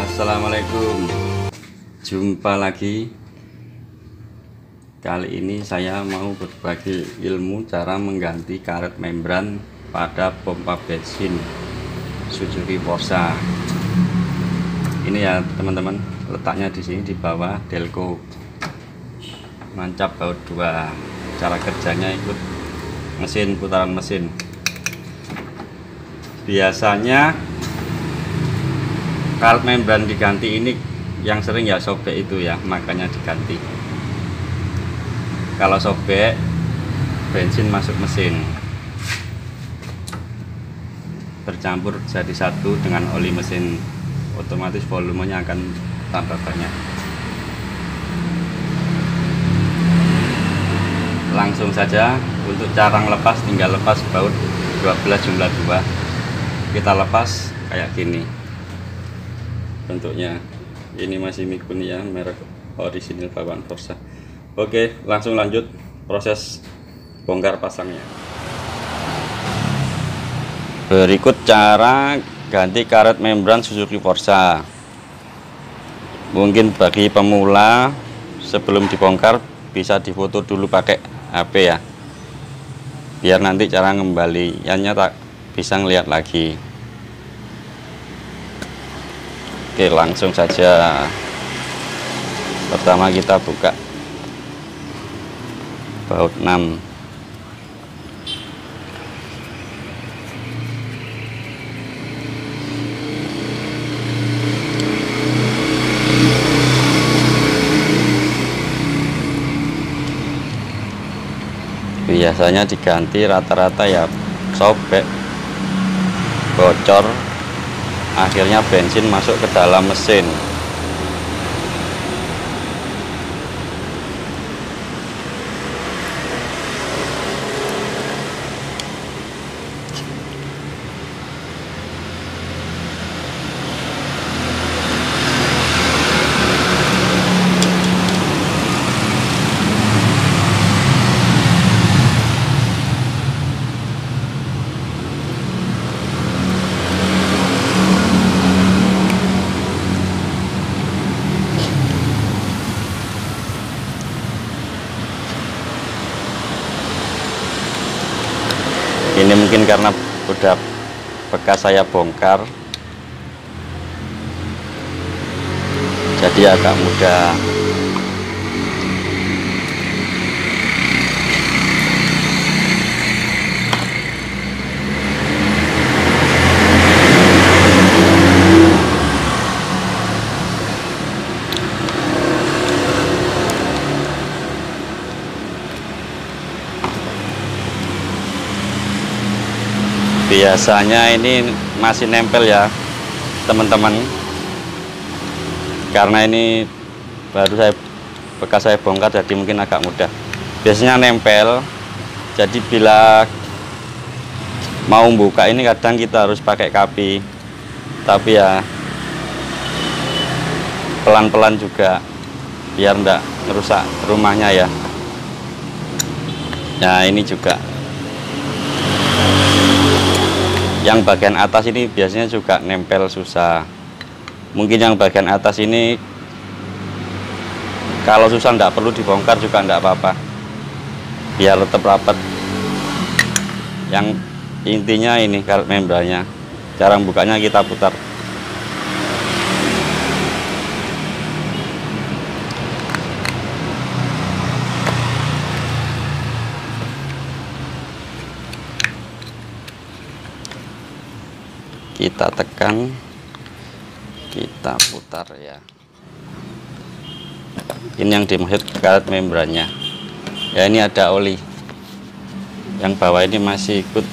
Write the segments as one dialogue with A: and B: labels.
A: Assalamualaikum, jumpa lagi. Kali ini saya mau berbagi ilmu cara mengganti karet membran pada pompa bensin Suzuki Forza. Ini ya teman-teman, letaknya di sini di bawah delco mancap baut 2. Cara kerjanya ikut mesin, putaran mesin. Biasanya karet membran diganti ini yang sering ya sobek itu ya, makanya diganti. Kalau sobek, bensin masuk mesin, bercampur jadi satu dengan oli mesin, otomatis volumenya akan tambah banyak. Langsung saja, untuk cara ngelepas tinggal lepas baut 12 jumlah 2. Kita lepas kayak gini bentuknya. Ini masih Mikuni ya, merek orisinil bawaan Forza. Oke, langsung lanjut proses bongkar pasangnya. Berikut cara ganti karet membran Suzuki Forza. Mungkin bagi pemula, sebelum dibongkar bisa difoto dulu pakai HP ya, biar nanti cara ngembaliannya tak bisa ngeliat lagi. Oke, langsung saja. Pertama kita buka baut 6. Biasanya diganti rata-rata ya sobek, bocor, akhirnya bensin masuk ke dalam mesin. Ini mungkin karena udah bekas saya bongkar, jadi agak mudah. Biasanya ini masih nempel ya teman-teman, karena ini baru bekas saya bongkar, jadi mungkin agak mudah. Biasanya nempel, jadi bila mau buka ini kadang kita harus pakai kapi, tapi ya pelan-pelan juga biar enggak merusak rumahnya ya. Nah, ini juga yang bagian atas ini biasanya juga nempel susah. Mungkin yang bagian atas ini kalau susah nggak perlu dibongkar juga nggak apa-apa, biar tetap rapat. Yang intinya ini karet membrannya, cara bukanya kita putar. Kita tekan, kita putar ya. Ini yang dimaksud karet membrannya ya. Ini ada oli, yang bawah ini masih ikut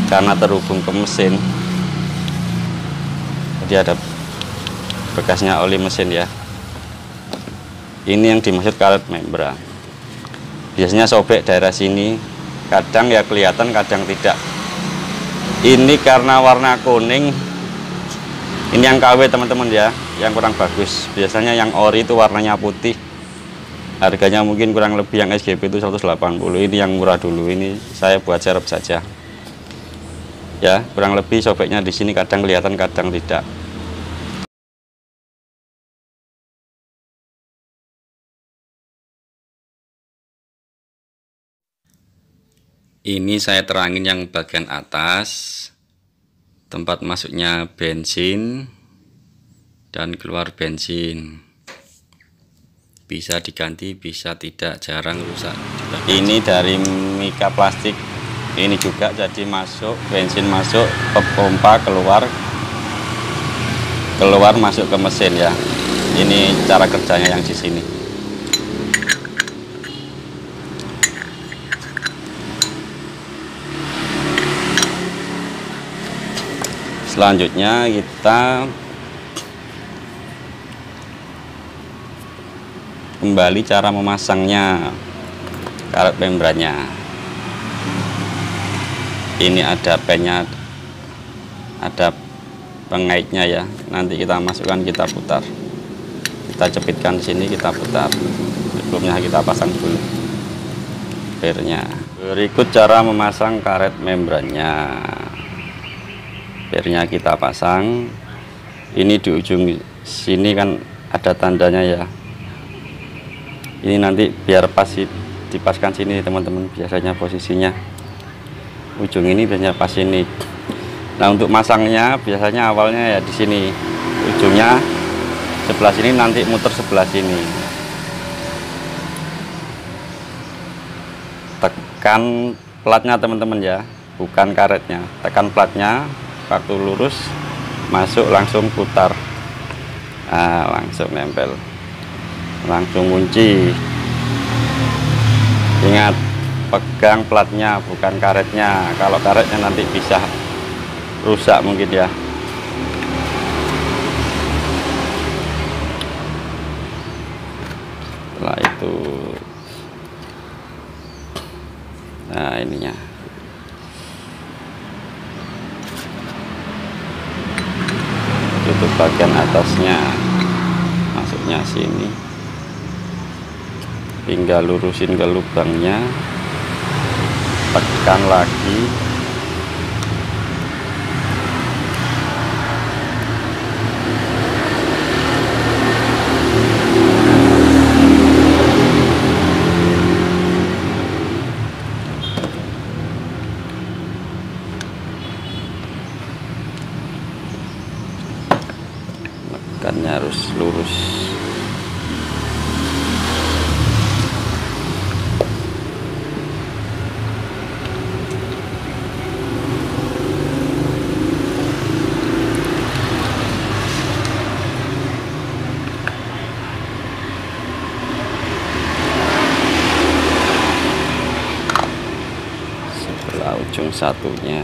A: karena terhubung ke mesin, jadi ada bekasnya oli mesin ya. Ini yang dimaksud karet membran. Biasanya sobek daerah sini, kadang ya kelihatan, kadang tidak. Ini karena warna kuning, ini yang KW teman-teman ya, yang kurang bagus. Biasanya yang ori itu warnanya putih, harganya mungkin kurang lebih yang SGP itu 180. Ini yang murah dulu, ini saya buat serep saja ya. Kurang lebih sobeknya di sini kadang kelihatan, kadang tidak. Ini saya terangin yang bagian atas, tempat masuknya bensin dan keluar bensin. Bisa diganti, bisa tidak, jarang rusak. Ini dari mika plastik. Ini juga jadi masuk bensin, masuk ke pompa, keluar masuk ke mesin ya. Ini cara kerjanya yang di sini. Selanjutnya kita kembali cara memasangnya karet membrannya. Ini ada pennya, ada pengaitnya ya. Nanti kita masukkan, kita putar, kita cepitkan sini, kita putar. Sebelumnya kita pasang dulu pernya. Berikut cara memasang karet membrannya. Pernya kita pasang. Ini di ujung sini kan ada tandanya ya. Ini nanti biar pas dipaskan sini teman-teman, biasanya posisinya ujung ini biasanya pas ini. Nah, untuk masangnya biasanya awalnya ya di sini, ujungnya sebelah sini, nanti muter sebelah sini. Tekan platnya teman-teman ya, bukan karetnya. Tekan platnya, waktu lurus masuk langsung putar. Nah, langsung nempel, langsung kunci. Ingat, pegang platnya bukan karetnya. Kalau karetnya nanti bisa rusak mungkin ya. Setelah itu, nah ininya, tutup bagian atasnya, masuknya sini, tinggal lurusin ke lubangnya, tekan lagi, tekannya harus lurus. Ujung satunya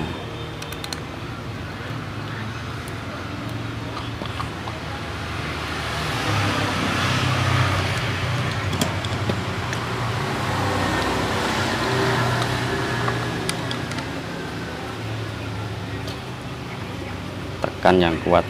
A: tekan yang kuat.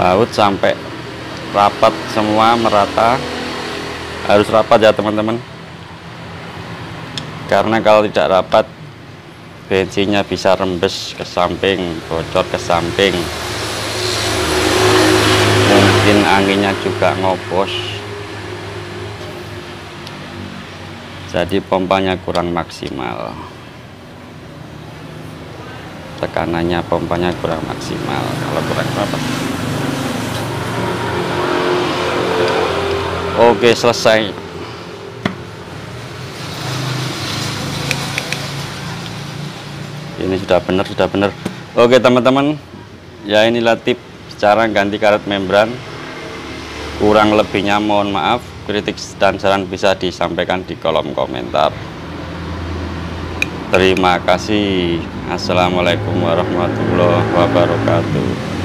A: Laut sampai rapat semua, merata. Harus rapat ya teman-teman, karena kalau tidak rapat bensinnya bisa rembes ke samping, bocor ke samping, mungkin anginnya juga ngopos, jadi pompanya kurang maksimal, tekanannya pompanya kurang maksimal. Kalau kurang rapat, Oke, selesai. Ini sudah benar. Oke teman-teman, ya inilah tips cara ganti karet membran. Kurang lebihnya mohon maaf, kritik dan saran bisa disampaikan di kolom komentar. Terima kasih. Assalamualaikum warahmatullahi wabarakatuh.